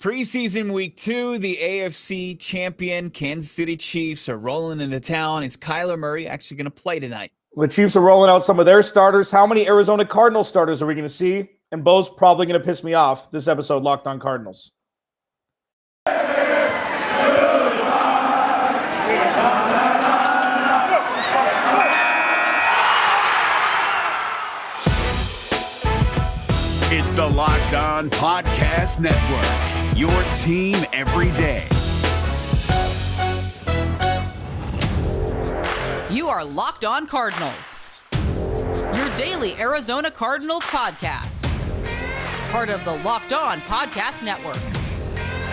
Preseason week 2, the AFC champion Kansas City Chiefs are rolling into town. Is Kyler Murray actually going to play tonight? The Chiefs are rolling out some of their starters. How many Arizona Cardinals starters are we going to see? And Bo's probably going to piss me off this episode, Locked On Cardinals. It's the Locked On Podcast Network, your team every day. You are Locked On Cardinals, your daily Arizona Cardinals podcast. Part of the Locked On Podcast Network,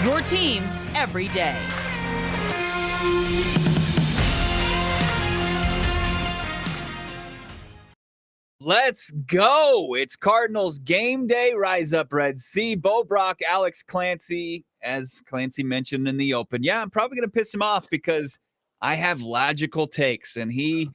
your team every day. Let's go. It's Cardinals game day. Rise up, Red Sea. Bo, Brack, Alex, Clancy, as Clancy mentioned in the open. Yeah, I'm probably going to piss him off because I have logical takes, and he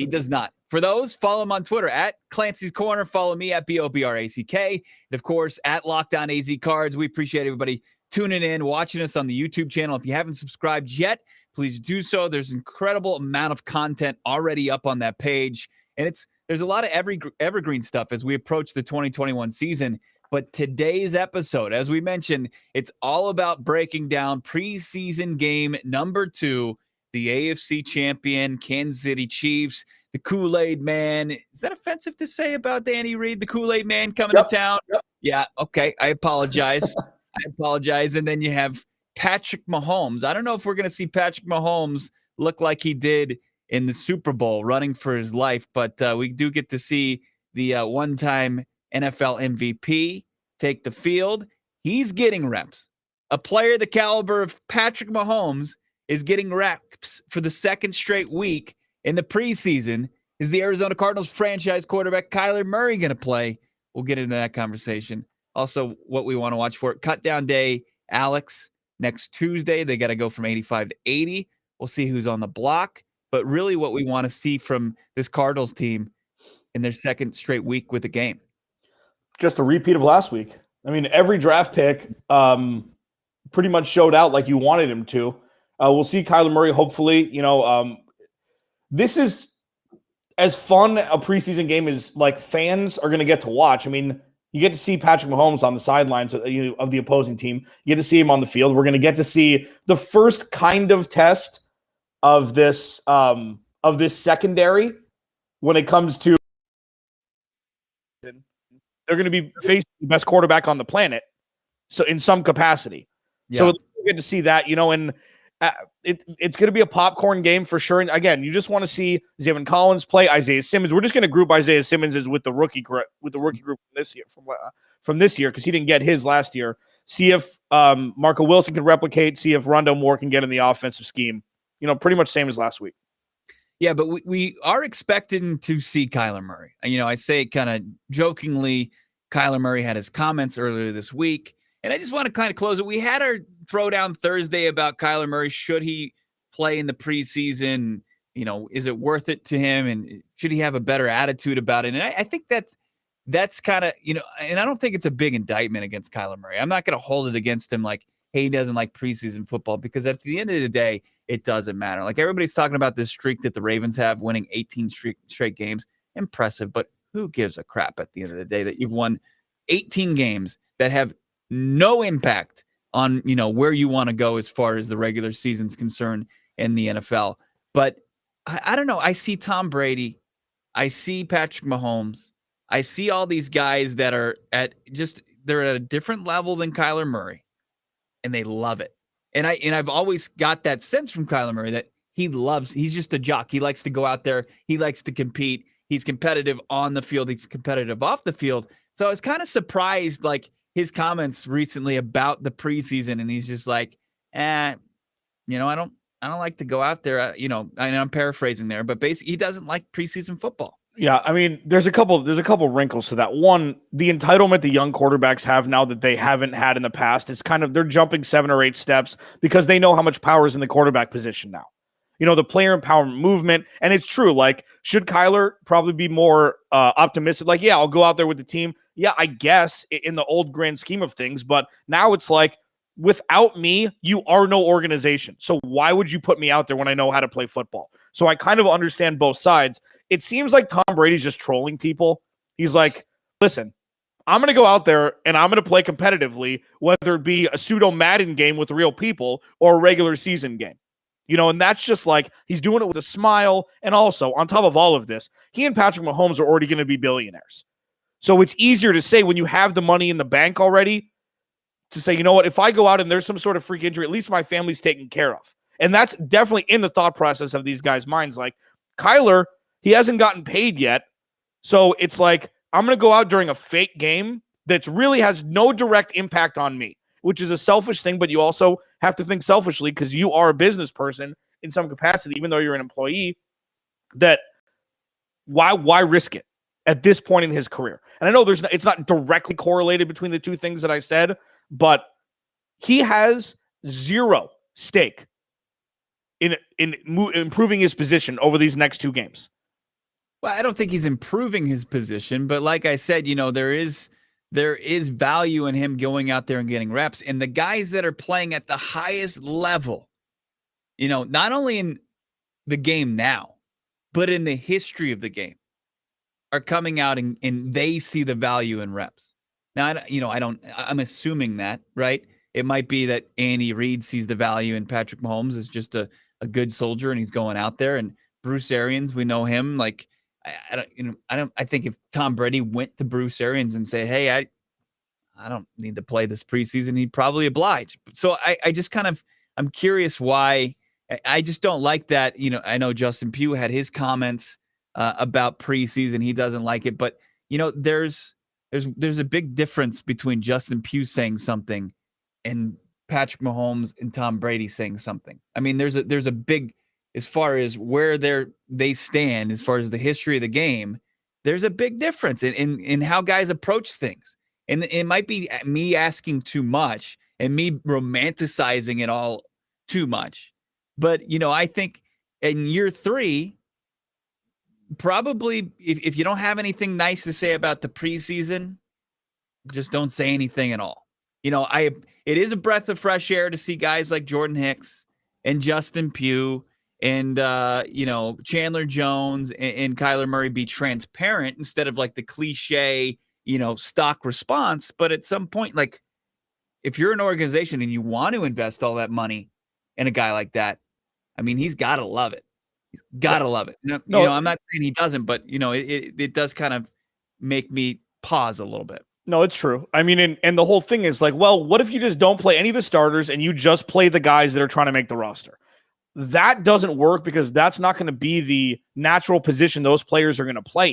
does not. For those, follow him on Twitter at Clancy's Corner. Follow me at BOBRACK. And, of course, at Locked On AZ Cards. We appreciate everybody tuning in, watching us on the YouTube channel. If you haven't subscribed yet, please do so. There's an incredible amount of content already up on that page, and there's a lot of evergreen stuff as we approach the 2021 season. But today's episode, as we mentioned, it's all about breaking down preseason game number 2, the AFC champion Kansas City Chiefs, the Kool-Aid man. Is that offensive to say about Danny Reed, the Kool-Aid man coming to town? Yep. Yeah, okay, I apologize. And then you have Patrick Mahomes. I don't know if we're going to see Patrick Mahomes look like he did in the Super Bowl running for his life, but we do get to see the one-time NFL MVP take the field. He's getting reps. A player the caliber of Patrick Mahomes is getting reps for the second straight week in the preseason. Is the Arizona Cardinals franchise quarterback Kyler Murray going to play? We'll get into that conversation. Also, what we want to watch for Cut Down Day, Alex, next Tuesday. They got to go from 85 to 80. We'll see who's on the block. But really what we want to see from this Cardinals team in their second straight week with the game. Just a repeat of last week. I mean, every draft pick pretty much showed out like you wanted him to. We'll see Kyler Murray, hopefully. This is as fun a preseason game as like fans are going to get to watch. I mean, you get to see Patrick Mahomes on the sidelines of the opposing team. You get to see him on the field. We're going to get to see the first kind of test of this secondary when it comes to they're going to be facing the best quarterback on the planet, so in some capacity. Yeah. So we'll get to see that, and it's going to be a popcorn game for sure. And again, you just want to see Zayvon Collins play, Isaiah Simmons. We're just going to group Isaiah Simmons with the rookie group this year from this year because he didn't get his last year. See if Marco Wilson can replicate. See if Rondo Moore can get in the offensive scheme. Pretty much same as last week. Yeah, but we are expecting to see Kyler Murray. I say kind of jokingly, Kyler Murray had his comments earlier this week, and I just want to kind of close it. We had our throwdown Thursday about Kyler Murray. Should he play in the preseason? Is it worth it to him, and should he have a better attitude about it? And I think that's kind of, and I don't think it's a big indictment against Kyler Murray. I'm not going to hold it against him like, hey, he doesn't like preseason football, because at the end of the day, it doesn't matter. Like, everybody's talking about this streak that the Ravens have, winning 18 straight games. Impressive, but who gives a crap at the end of the day that you've won 18 games that have no impact on, where you want to go as far as the regular season's concerned in the NFL. But I don't know. I see Tom Brady. I see Patrick Mahomes. I see all these guys that are they're at a different level than Kyler Murray. And they love it. And I've always got that sense from Kyler Murray that he's just a jock. He likes to go out there. He likes to compete. He's competitive on the field. He's competitive off the field. So I was kind of surprised, like, his comments recently about the preseason. And he's just like, I don't like to go out there. And I'm paraphrasing there, but basically he doesn't like preseason football. Yeah, I mean, there's a couple wrinkles to that. One, the entitlement the young quarterbacks have now that they haven't had in the past, it's kind of, they're jumping 7 or 8 steps because they know how much power is in the quarterback position now. The player empowerment movement, and it's true. Like, should Kyler probably be more optimistic? Like, yeah, I'll go out there with the team. Yeah, I guess in the old grand scheme of things, but now it's like, without me, you are no organization. So why would you put me out there when I know how to play football? So I kind of understand both sides. It seems like Tom Brady's just trolling people. He's like, listen, I'm going to go out there and I'm going to play competitively, whether it be a pseudo Madden game with real people or a regular season game. And that's just like, he's doing it with a smile. And also, on top of all of this, he and Patrick Mahomes are already going to be billionaires. So it's easier to say when you have the money in the bank already to say, you know what, if I go out and there's some sort of freak injury, at least my family's taken care of. And that's definitely in the thought process of these guys' minds. Like, Kyler, he hasn't gotten paid yet. So it's like, I'm going to go out during a fake game that really has no direct impact on me, which is a selfish thing, but you also have to think selfishly because you are a business person in some capacity, even though you're an employee, that why risk it at this point in his career? And I know it's not directly correlated between the two things that I said, but he has zero stake in improving his position over these next two games. Well, I don't think he's improving his position, but like I said, there is value in him going out there and getting reps. And the guys that are playing at the highest level, not only in the game now, but in the history of the game, are coming out and they see the value in reps. Now, I'm assuming that, right? It might be that Andy Reid sees the value in Patrick Mahomes as just a good soldier and he's going out there. And Bruce Arians, we know him. Like, I think if Tom Brady went to Bruce Arians and said, hey, I don't need to play this preseason, he'd probably oblige. So I just I'm curious why. I just don't like that. I know Justin Pugh had his comments about preseason. He doesn't like it, but there's a big difference between Justin Pugh saying something and Patrick Mahomes and Tom Brady saying something. I mean, there's a big, as far as where they stand, as far as the history of the game, there's a big difference in how guys approach things. And it might be me asking too much and me romanticizing it all too much. But, I think in year 3, probably if you don't have anything nice to say about the preseason, just don't say anything at all. It is a breath of fresh air to see guys like Jordan Hicks and Justin Pugh and, Chandler Jones and Kyler Murray be transparent instead of like the cliche, stock response. But at some point, like, if you're an organization and you want to invest all that money in a guy like that, I mean, he's got to love it. He's got to love it. No, I'm not saying he doesn't, but, it does kind of make me pause a little bit. No, it's true. I mean, and the whole thing is like, well, what if you just don't play any of the starters and you just play the guys that are trying to make the roster? That doesn't work because that's not going to be the natural position those players are going to play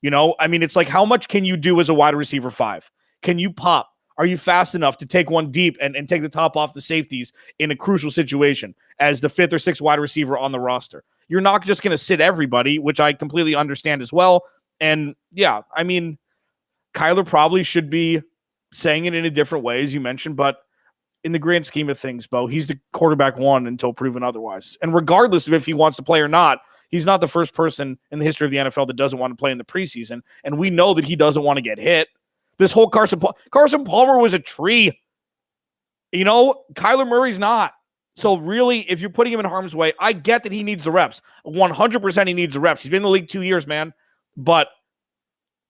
in. I mean, it's like, how much can you do as a wide receiver 5? Can you pop? Are you fast enough to take one deep and take the top off the safeties in a crucial situation as the 5th or 6th wide receiver on the roster? You're not just going to sit everybody, which I completely understand as well. And yeah, I mean, Kyler probably should be saying it in a different way, as you mentioned, but in the grand scheme of things, Bo, he's the quarterback 1 until proven otherwise. And regardless of if he wants to play or not, he's not the first person in the history of the NFL that doesn't want to play in the preseason. And we know that he doesn't want to get hit. This whole Carson Palmer was a tree. Kyler Murray's not. So really, if you're putting him in harm's way, I get that he needs the reps. 100% he needs the reps. He's been in the league 2 years, man. But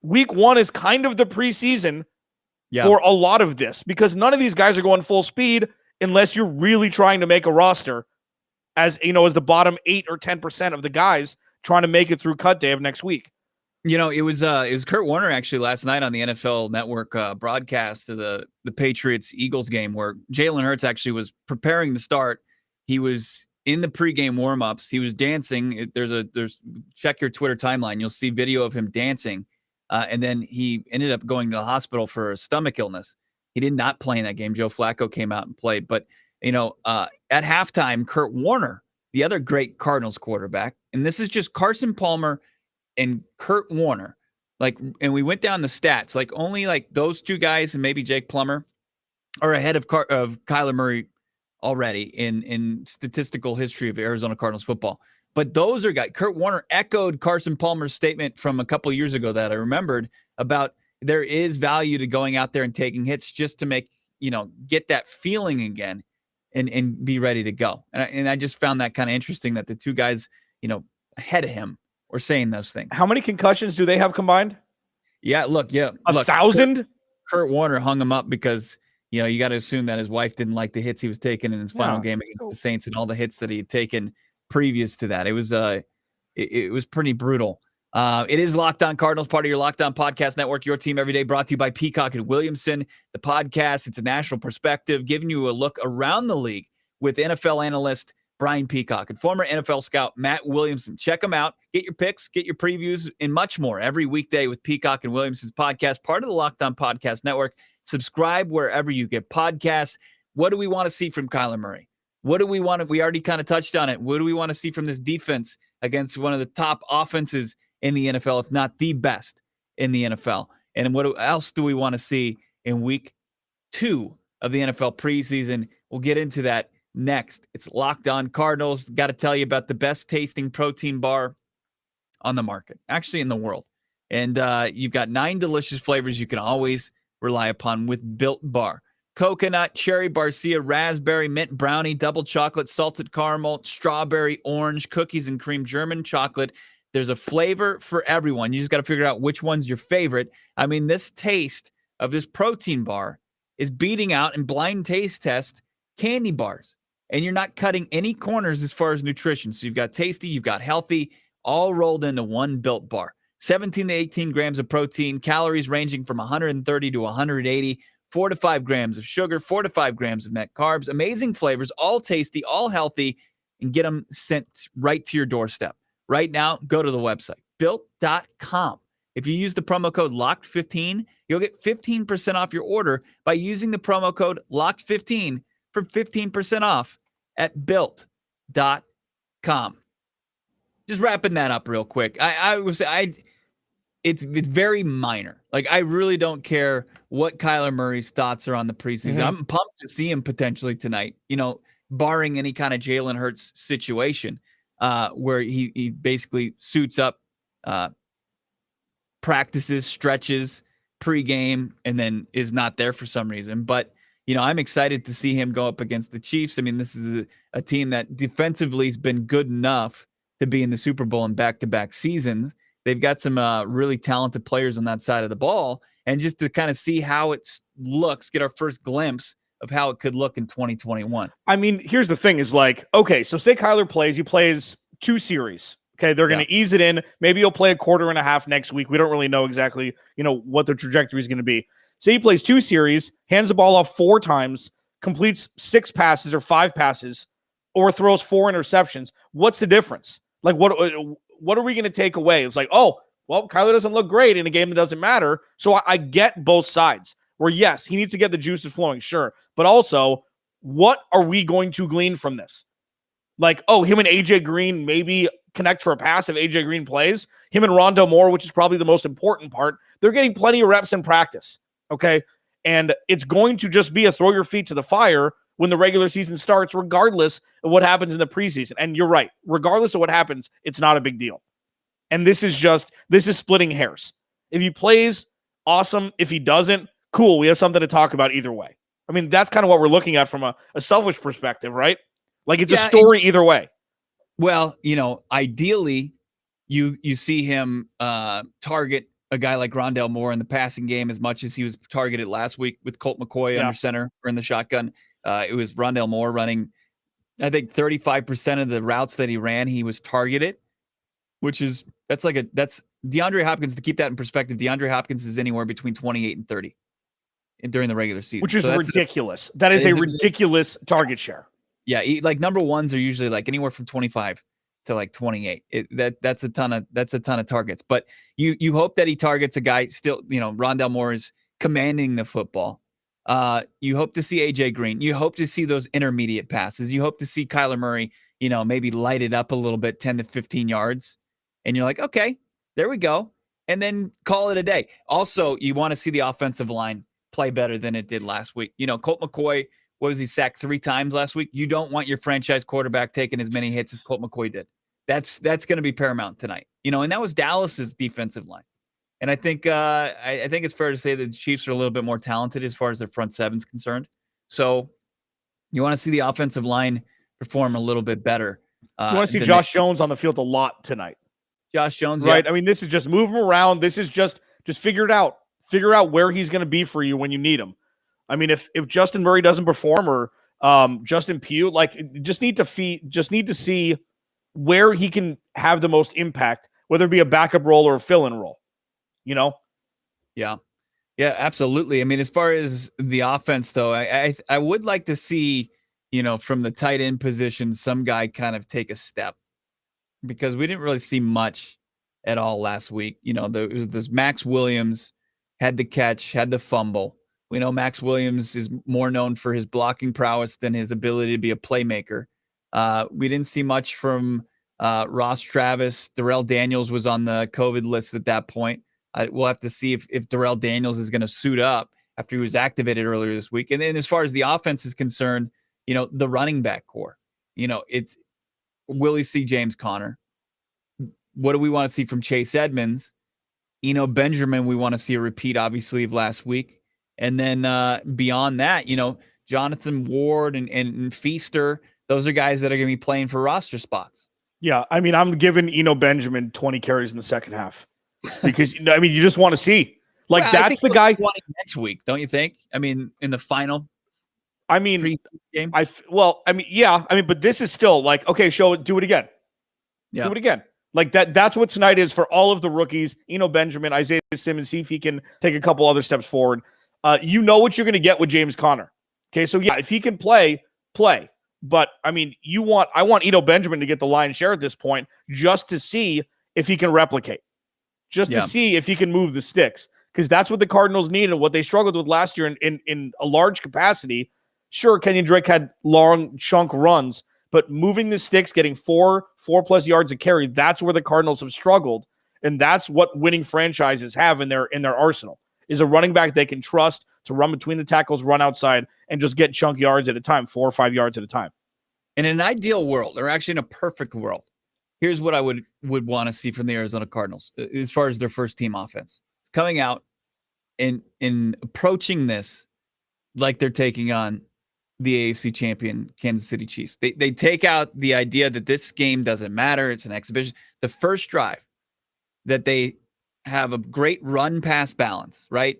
week 1 is kind of the preseason for a lot of this because none of these guys are going full speed unless you're really trying to make a roster as the bottom 8 or 10% of the guys trying to make it through cut day of next week. It was Kurt Warner actually last night on the NFL Network broadcast of the Patriots-Eagles game where Jalen Hurts actually was preparing to start. He was in the pregame warmups. He was dancing. There's check your Twitter timeline. You'll see video of him dancing. And then he ended up going to the hospital for a stomach illness. He did not play in that game. Joe Flacco came out and played. But, at halftime, Kurt Warner, the other great Cardinals quarterback, and this is just Carson Palmer and Kurt Warner, and we went down the stats, only those two guys and maybe Jake Plummer are ahead of Kyler Murray already in statistical history of Arizona Cardinals football. But those are guys. Kurt Warner echoed Carson Palmer's statement from a couple of years ago that I remembered about there is value to going out there and taking hits just to make, get that feeling again and be ready to go. And I just found that kind of interesting that the two guys, ahead of him were saying those things. How many concussions do they have combined? Yeah, look, 1,000? Kurt Warner hung him up because, you got to assume that his wife didn't like the hits he was taking in his final game against the Saints and all the hits that he had taken previous to that. It was it was pretty brutal. It is Locked On Cardinals, part of your Locked On Podcast Network, your team every day, brought to you by Peacock and Williamson. The podcast, it's a national perspective, giving you a look around the league with NFL analyst Brian Peacock and former NFL scout Matt Williamson. Check them out. Get your picks, get your previews, and much more every weekday with Peacock and Williamson's podcast, part of the Locked On Podcast Network. Subscribe wherever you get podcasts. What do we want to see from Kyler Murray? What do we want to, we already kind of touched on it. What do we want to see from this defense against one of the top offenses in the NFL, if not the best in the NFL? And what else do we want to see in week 2 of the NFL preseason? We'll get into that next. It's Locked On Cardinals. Got to tell you about the best tasting protein bar on the market, actually in the world. And you've got 9 delicious flavors you can always rely upon with Built Bar. Coconut, cherry barcia, raspberry, mint brownie, double chocolate, salted caramel, strawberry, orange, cookies and cream, German chocolate. There's a flavor for everyone. You just got to figure out which one's your favorite. I mean, this taste of this protein bar is beating out in blind taste test candy bars. And you're not cutting any corners as far as nutrition. So you've got tasty, you've got healthy, all rolled into one Built Bar. 17 to 18 grams of protein, calories ranging from 130 to 180, 4 to 5 grams of sugar, 4 to 5 grams of net carbs, amazing flavors, all tasty, all healthy, and get them sent right to your doorstep. Right now, go to the website, built.com. If you use the promo code LOCKED15, you'll get 15% off your order by using the promo code LOCKED15 for 15% off at built.com. Just wrapping that up real quick. It's very minor. Like, I really don't care what Kyler Murray's thoughts are on the preseason. Mm-hmm. I'm pumped to see him potentially tonight, barring any kind of Jalen Hurts situation where he basically suits up, practices, stretches, pregame, and then is not there for some reason. But, I'm excited to see him go up against the Chiefs. I mean, this is a team that defensively has been good enough to be in the Super Bowl in back-to-back seasons. They've got some really talented players on that side of the ball. And just to kind of see how it looks, get our first glimpse of how it could look in 2021. I mean, here's the thing is like, okay, so say Kyler plays, he plays 2 series. Okay, they're going to ease it in. Maybe he'll play a quarter and a half next week. We don't really know exactly, what the trajectory is going to be. Say he plays 2 series, hands the ball off 4 times, completes 6 passes or 5 passes, or throws 4 interceptions. What's the difference? Like, what are we going to take away? It's like, oh, well, Kyler doesn't look great in a game that doesn't matter. So I get both sides. Where, yes, he needs to get the juices flowing, sure. But also, what are we going to glean from this? Like, oh, him and AJ Green maybe connect for a pass if AJ Green plays. Him and Rondo Moore, which is probably the most important part, they're getting plenty of reps in practice, okay? And it's going to just be a throw your feet to the fire when the regular season starts, regardless of what happens in the preseason. And you're right. Regardless of what happens, it's not a big deal. And this is splitting hairs. If he plays, awesome. If he doesn't, cool. We have something to talk about either way. I mean, that's kind of what we're looking at from a selfish perspective, right? Like, it's a story either way. Well, ideally, you see him target a guy like Rondale Moore in the passing game as much as he was targeted last week with Colt McCoy under center or in the shotgun. It was Rondale Moore running, I think 35% of the routes that he ran, he was targeted, that's DeAndre Hopkins. To keep that in perspective, DeAndre Hopkins is anywhere between 28 and 30 during the regular season, which is ridiculous. That is a ridiculous target share. Yeah, like number ones are usually like anywhere from 25 to like 28. That's a ton of targets. But you hope that he targets a guy still. Rondale Moore is commanding the football. You hope to see AJ Green. You hope to see those intermediate passes. You hope to see Kyler Murray, maybe light it up a little bit, 10 to 15 yards. And you're like, okay, there we go. And then call it a day. Also, you want to see the offensive line play better than it did last week. Colt McCoy, what was he, sacked 3 times last week? You don't want your franchise quarterback taking as many hits as Colt McCoy did. That's going to be paramount tonight. And that was Dallas's defensive line. And I think I think it's fair to say that the Chiefs are a little bit more talented as far as their front seven's concerned. So you want to see the offensive line perform a little bit better. You want to see Josh Jones on the field a lot tonight. Josh Jones, right? Yeah. I mean, this is just move him around. This is just figure it out. Figure out where he's going to be for you when you need him. I mean, if Justin Murray doesn't perform or Justin Pugh, like just need to see where he can have the most impact, whether it be a backup role or a fill-in role. You know? Yeah, absolutely. I mean, as far as the offense, though, I would like to see, from the tight end position, some guy kind of take a step, because we didn't really see much at all last week. There was this Max Williams had the catch, had the fumble. We know Max Williams is more known for his blocking prowess than his ability to be a playmaker. We didn't see much from Ross Travis. Darrell Daniels was on the COVID list at that point. We'll have to see if Darrell Daniels is going to suit up after he was activated earlier this week. And then as far as the offense is concerned, the running back core, it's will we see James Conner? What do we want to see from Chase Edmonds? Benjamin, we want to see a repeat, obviously, of last week. And then beyond that, Jonathan Ward and Feaster, those are guys that are going to be playing for roster spots. Yeah, I mean, I'm giving Benjamin 20 carries in the second half because, I mean, you just want to see. Like, that's the guy. Next week, don't you think? I mean, in the final. I mean, game. But this is still like, okay, do it again. Yeah. Do it again. Like that's what tonight is for all of the rookies. Benjamin, Isaiah Simmons, see if he can take a couple other steps forward. You know what you're going to get with James Conner. Okay, so yeah, if he can play. But I mean, I want Benjamin to get the lion's share at this point, just to see if he can replicate, to see if he can move the sticks, because that's what the Cardinals need and what they struggled with last year in a large capacity. Sure, Kenyon Drake had long chunk runs, but moving the sticks, getting 4+ yards a carry, that's where the Cardinals have struggled, and that's what winning franchises have in their arsenal, is a running back they can trust to run between the tackles, run outside, and just get chunk yards at a time, 4 or 5 yards at a time. In an ideal world, or actually in a perfect world, here's what I would want to see from the Arizona Cardinals as far as their first team offense. It's coming out and approaching this like they're taking on the AFC champion Kansas City Chiefs. They take out the idea that this game doesn't matter. It's an exhibition. The first drive that they have a great run-pass balance, right?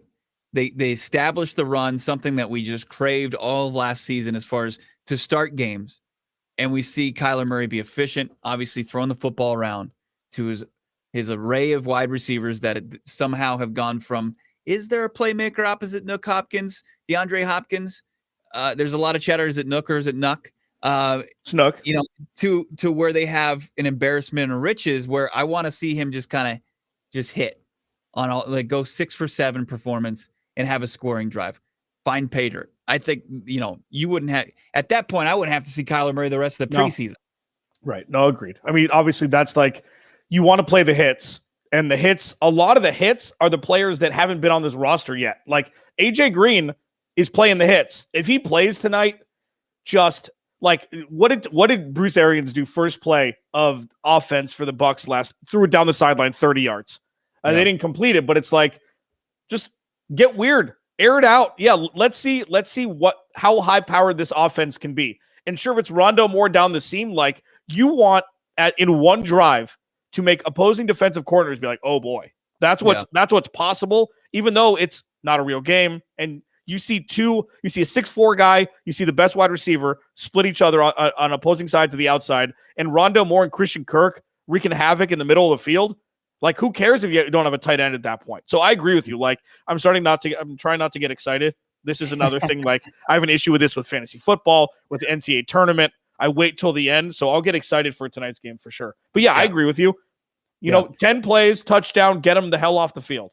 They establish the run, something that we just craved all of last season as far as to start games. And we see Kyler Murray be efficient, obviously throwing the football around to his array of wide receivers that somehow have gone from, is there a playmaker opposite Nook Hopkins, DeAndre Hopkins? There's a lot of chatter. Is it Nook or is it Nuck? It's Nook. To where they have an embarrassment of riches, where I want to see him just kind of just hit on all, like go 6 for 7 performance and have a scoring drive. Find pay dirt. I think, you wouldn't have, at that point, I wouldn't have to see Kyler Murray the rest of the preseason. Right. No, agreed. I mean, obviously that's like, you want to play the hits, and a lot of the hits are the players that haven't been on this roster yet. Like AJ Green is playing the hits. If he plays tonight, just like what did Bruce Arians do first play of offense for the Bucs threw it down the sideline 30 yards. They didn't complete it, but it's like, just get weird. Air it out. Yeah, let's see how high powered this offense can be. And sure, if it's Rondo Moore down the seam, like you want in one drive to make opposing defensive corners be like, oh boy, that's what's possible, even though it's not a real game. And you see a 6'4" guy, you see the best wide receiver split each other on opposing side to the outside, and Rondo Moore and Christian Kirk wreaking havoc in the middle of the field. Like, who cares if you don't have a tight end at that point? So I agree with you. Like, I'm trying not to get excited. This is another thing. Like, I have an issue with this with fantasy football, with the NCAA tournament. I wait till the end, so I'll get excited for tonight's game for sure. But I agree with you. 10 plays, touchdown, get them the hell off the field.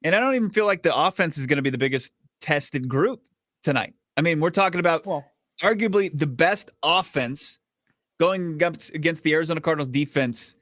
And I don't even feel like the offense is going to be the biggest tested group tonight. I mean, we're talking about arguably the best offense going up against the Arizona Cardinals defense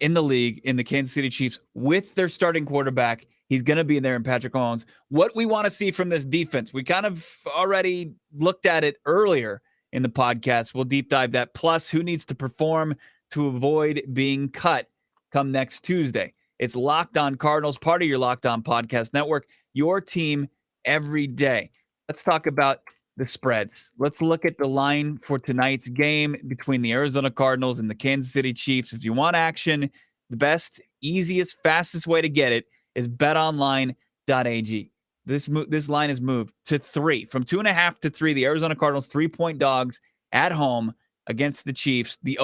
in the league, in the Kansas City Chiefs, with their starting quarterback. He's going to be there in Patrick Mahomes. What we want to see from this defense, we kind of already looked at it earlier in the podcast. We'll deep dive that. Plus, who needs to perform to avoid being cut come next Tuesday? It's Locked On Cardinals, part of your Locked On Podcast Network, your team every day. Let's talk about the spreads. Let's look at the line for tonight's game between the Arizona Cardinals and the Kansas City Chiefs. If you want action, the best, easiest, fastest way to get it is betonline.ag. This line has moved to 3, from 2.5 to 3. The Arizona Cardinals 3-point dogs at home against the Chiefs. The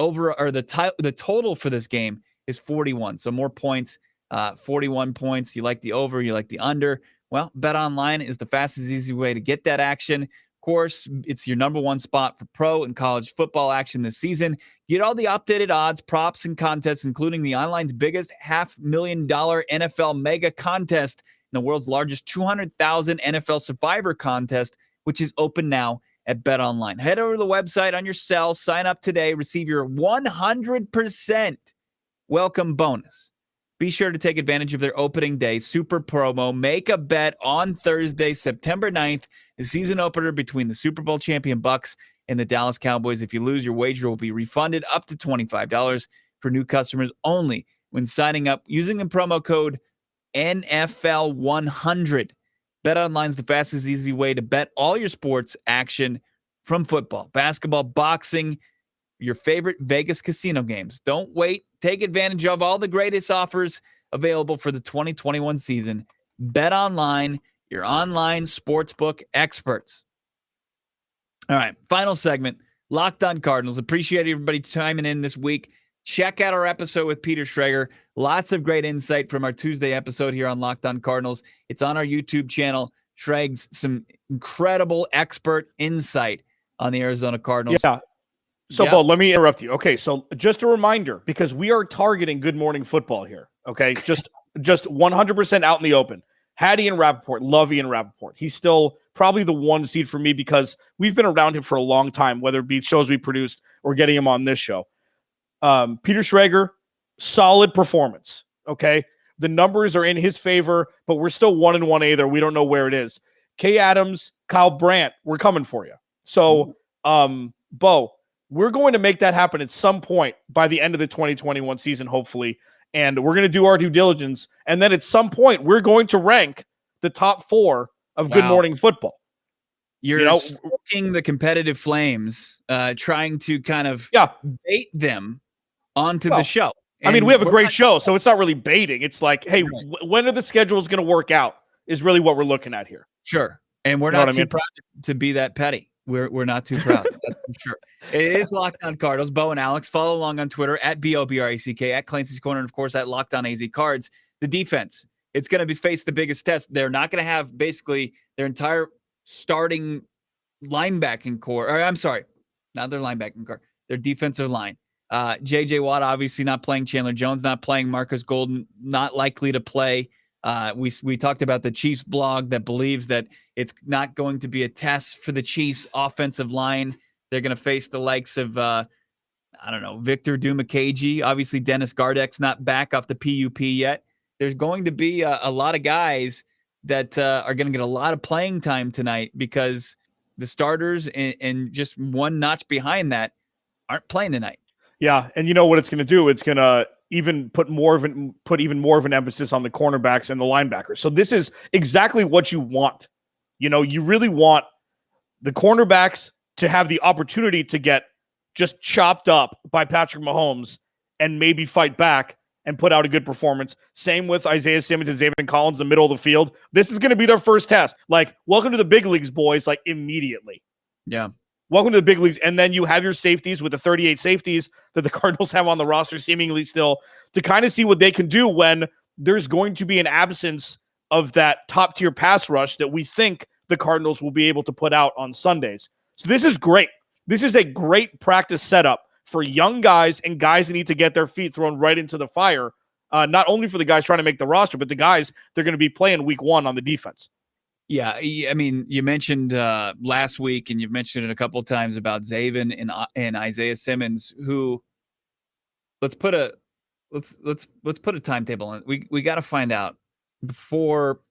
total for this game is 41. So more points, 41 points. You like the over, you like the under. Well, BetOnline is the fastest, easy way to get that action. Of course, it's your number one spot for pro and college football action this season. Get all the updated odds, props, and contests, including the online's biggest $500,000 NFL mega contest and the world's largest 200,000 NFL Survivor contest, which is open now at BetOnline. Head over to the website on your cell, sign up today, receive your 100% welcome bonus. Be sure to take advantage of their opening day super promo. Make a bet on Thursday, September 9th, the season opener between the Super Bowl champion Bucs and the Dallas Cowboys. If you lose, your wager will be refunded up to $25 for new customers only when signing up using the promo code NFL100. BetOnline is the fastest, easy way to bet all your sports action, from football, basketball, boxing, your favorite Vegas casino games. Don't wait. Take advantage of all the greatest offers available for the 2021 season. BetOnline, your online sportsbook experts. All right, final segment, Locked On Cardinals. Appreciate everybody chiming in this week. Check out our episode with Peter Schrager. Lots of great insight from our Tuesday episode here on Locked On Cardinals. It's on our YouTube channel. Schrags, some incredible expert insight on the Arizona Cardinals. Yeah. So, Bo, let me interrupt you. Okay, so just a reminder, because we are targeting Good Morning Football here, okay? Just 100% out in the open. Hattie and Rappaport, love Ian Rappaport. He's still probably the one seed for me because we've been around him for a long time, whether it be shows we produced or getting him on this show. Peter Schrager, solid performance, okay? The numbers are in his favor, but we're still 1-1 there. We don't know where it is. Kay Adams, Kyle Brandt, we're coming for you. So, Bo, we're going to make that happen at some point by the end of the 2021 season, hopefully. And we're going to do our due diligence. And then at some point, we're going to rank the top 4 of Good Morning Football. You're stoking the competitive flames, trying to kind of bait them onto the show. And I mean, we have a great show, so it's not really baiting. It's like, hey, when are the schedules going to work out is really what we're looking at here. Sure. And we're not too proud to be that petty. We're not too proud. That's for sure. It is Locked On Cardinals. Bo and Alex. Follow along on Twitter at BOBRACK, at Clancy's Corner, and of course at Locked On AZ Cards. The defense, it's going to face the biggest test. They're not going to have basically their entire starting linebacking core. Or I'm sorry, not their linebacking core. Their defensive line. J.J. Watt obviously not playing. Chandler Jones not playing. Marcus Golden not likely to play. We talked about the Chiefs blog that believes that it's not going to be a test for the Chiefs offensive line. They're going to face the likes of, Victor Dumakaji. Obviously, Dennis Gardeck's not back off the PUP yet. There's going to be a lot of guys that are going to get a lot of playing time tonight because the starters and just one notch behind that aren't playing tonight. Yeah, and you know what it's going to do? It's going to even put even more of an emphasis on the cornerbacks and the linebackers. So this is exactly what you want. You know, you really want the cornerbacks to have the opportunity to get just chopped up by Patrick Mahomes and maybe fight back and put out a good performance. Same with Isaiah Simmons and Zaven Collins in the middle of the field. This is going to be their first test. Like, welcome to the big leagues, boys, like immediately. Yeah. Welcome to the big leagues. And then you have your safeties with the 38 safeties that the Cardinals have on the roster seemingly still to kind of see what they can do when there's going to be an absence of that top-tier pass rush that we think the Cardinals will be able to put out on Sundays. So this is great. This is a great practice setup for young guys and guys that need to get their feet thrown right into the fire, not only for the guys trying to make the roster, but the guys they're going to be playing week 1 on the defense. Yeah, I mean, you mentioned last week, and you've mentioned it a couple of times about Zaven and Isaiah Simmons, who let's put a timetable on. We got to find out before.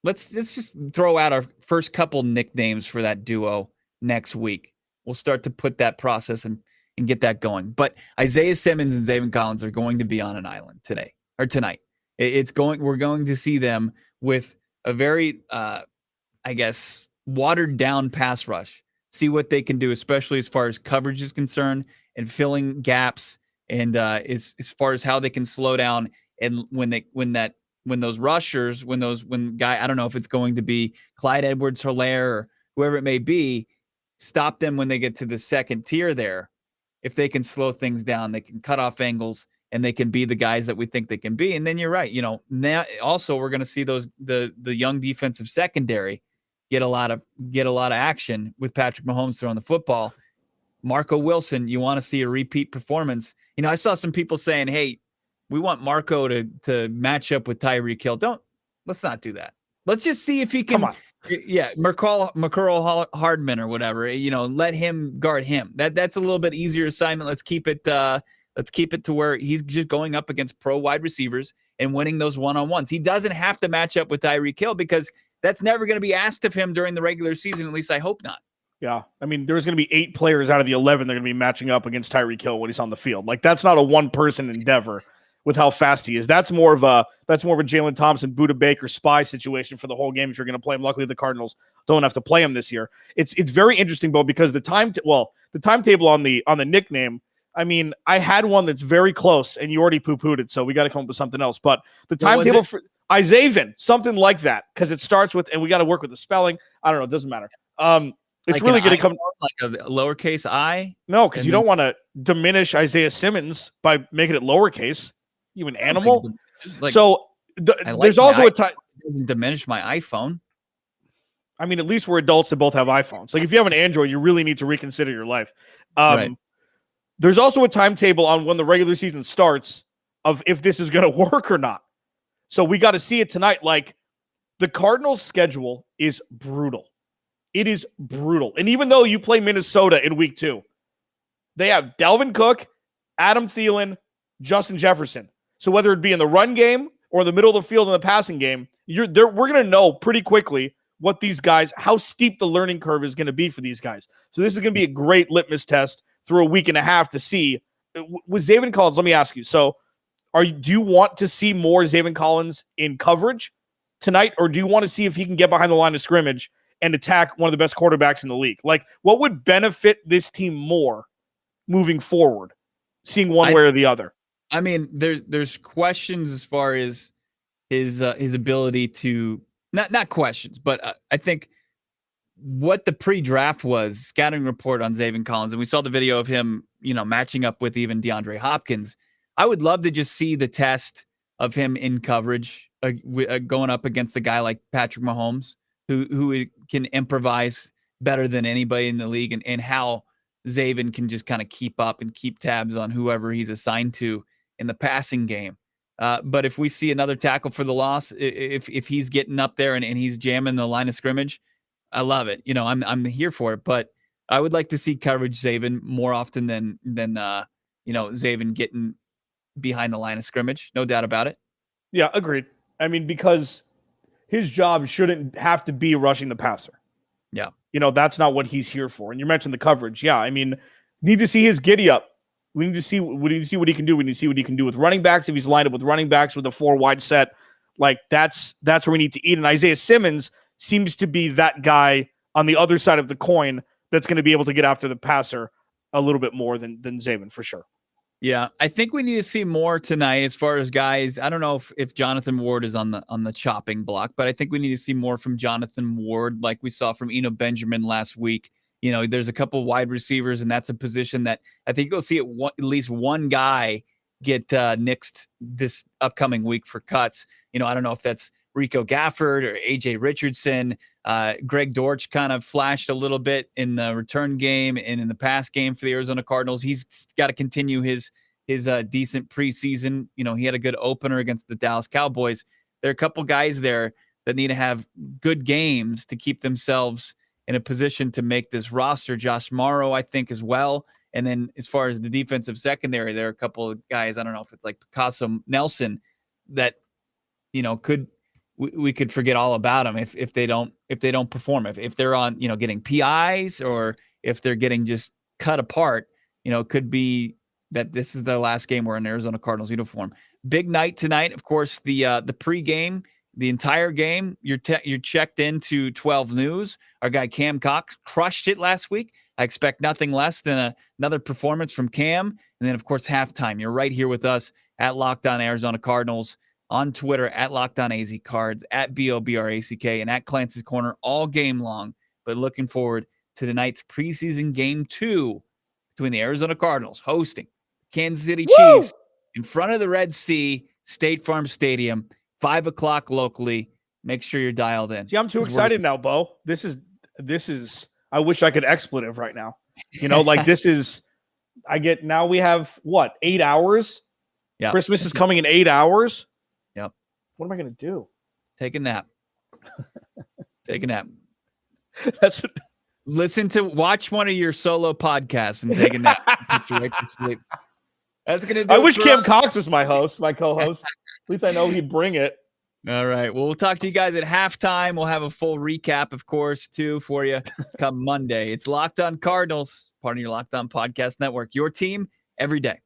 Let's just throw out our first couple nicknames for that duo next week. We'll start to put that process and get that going. But Isaiah Simmons and Zaven Collins are going to be on an island tonight. We're going to see them with a very, I guess, watered down pass rush. See what they can do, especially as far as coverage is concerned and filling gaps, and as far as how they can slow down. And when those rushers, when I don't know if it's going to be Clyde Edwards-Helaire or whoever it may be, stop them when they get to the second tier there. If they can slow things down, they can cut off angles, and they can be the guys that we think they can be. And then you're right. Now also we're going to see the young defensive secondary get a lot of action with Patrick Mahomes throwing the football. Marco Wilson, you want to see a repeat performance. I saw some people saying, hey, we want Marco to match up with Tyreek Hill. Let's not do that. Let's just see if he can. Come on. Yeah, McCall Hardman or whatever. Let him guard him. That's a little bit easier assignment. Let's keep it to where he's just going up against pro wide receivers and winning those one-on-ones. He doesn't have to match up with Tyreek Hill because that's never going to be asked of him during the regular season. At least I hope not. Yeah. I mean, there's going to be 8 players out of the 11 that are going to be matching up against Tyreek Hill when he's on the field. Like, that's not a one-person endeavor with how fast he is. That's more of a Jalen Thompson, Budda Baker spy situation for the whole game if you're going to play him. Luckily, the Cardinals don't have to play him this year. It's very interesting, Bo, because the timetable on the nickname, I mean, I had one that's very close, and you already poo-pooed it, so we got to come up with something else. But the timetable for Isavin, something like that, because it starts with, and we got to work with the spelling. I don't know. It doesn't matter. It's like really going to come like a lowercase I. No, because you don't want to diminish Isaiah Simmons by making it lowercase. You an animal? There's also a time. It doesn't diminish my iPhone. I mean, at least we're adults that both have iPhones. Like, if you have an Android, you really need to reconsider your life. Right. There's also a timetable on when the regular season starts of if this is going to work or not. So we got to see it tonight. Like, the Cardinals' schedule is brutal. It is brutal. And even though you play Minnesota in week 2, they have Dalvin Cook, Adam Thielen, Justin Jefferson. So whether it be in the run game or the middle of the field in the passing game, we're going to know pretty quickly what these guys, how steep the learning curve is going to be for these guys. So this is going to be a great litmus test through a week and a half to see. With Zaven Collins, let me ask you. So do you want to see more Zaven Collins in coverage tonight, or do you want to see if he can get behind the line of scrimmage and attack one of the best quarterbacks in the league? Like, what would benefit this team more moving forward, seeing one way or the other? I mean, there's questions as far as his ability to not questions, but I think what the pre-draft was scouting report on Zaven Collins, and we saw the video of him, matching up with even DeAndre Hopkins. I would love to just see the test of him in coverage going up against a guy like Patrick Mahomes, who can improvise better than anybody in the league, and how Zaven can just kind of keep up and keep tabs on whoever he's assigned to in the passing game. But if we see another tackle for the loss, if he's getting up there and he's jamming the line of scrimmage, I love it. I'm here for it. But I would like to see coverage Zaven more often than Zaven getting behind the line of scrimmage. No doubt about it. Yeah, agreed. I mean, because his job shouldn't have to be rushing the passer. Yeah. That's not what he's here for. And you mentioned the coverage. Yeah, I mean, need to see his giddy up. We need to see what he can do. We need to see what he can do with running backs. If he's lined up with running backs with a 4-wide set, like that's where we need to eat. And Isaiah Simmons seems to be that guy on the other side of the coin that's going to be able to get after the passer a little bit more than Zaven, for sure. Yeah, I think we need to see more tonight as far as guys. I don't know if Jonathan Ward is on the chopping block, but I think we need to see more from Jonathan Ward, like we saw from Eno Benjamin last week. There's a couple wide receivers, and that's a position that I think you'll see at least one guy get nixed this upcoming week for cuts. I don't know if that's Rico Gafford or AJ Richardson. Greg Dortch kind of flashed a little bit in the return game and in the pass game for the Arizona Cardinals. He's got to continue his decent preseason. He had a good opener against the Dallas Cowboys. There are a couple guys there that need to have good games to keep themselves in a position to make this roster. Josh Morrow, I think, as well. And then as far as the defensive secondary, there are a couple of guys, I don't know if it's like Picasso Nelson, that, we could forget all about them if they don't perform. If they're on, getting PIs, or if they're getting just cut apart, it could be that this is their last game wearing an Arizona Cardinals uniform. big night tonight. Of course, the pregame, the entire game, you're checked into 12 News. Our guy Cam Cox crushed it last week. I expect nothing less than another performance from Cam. And then, of course, halftime. You're right here with us at Locked On Arizona Cardinals, on Twitter at Locked On AZ Cards, at BOBRACK, and at Clancy's Corner all game long. But looking forward to tonight's preseason game 2 between the Arizona Cardinals hosting Kansas City Chiefs in front of the Red Sea, State Farm Stadium, 5 o'clock locally. Make sure you're dialed in. See, I'm too excited now, Bo. This is. I wish I could expletive right now. Like this is. Now we have what, 8 hours? Yeah. Christmas is coming in 8 hours. Yep. What am I going to do? Take a nap. Take a nap. Watch one of your solo podcasts and take a nap. Put you right to sleep. That's gonna do. I wish Cam Cox was my co-host. At least I know he'd bring it. All right. Well, we'll talk to you guys at halftime. We'll have a full recap, of course, too, for you come Monday. It's Locked On Cardinals, part of your Locked On Podcast Network. Your team every day.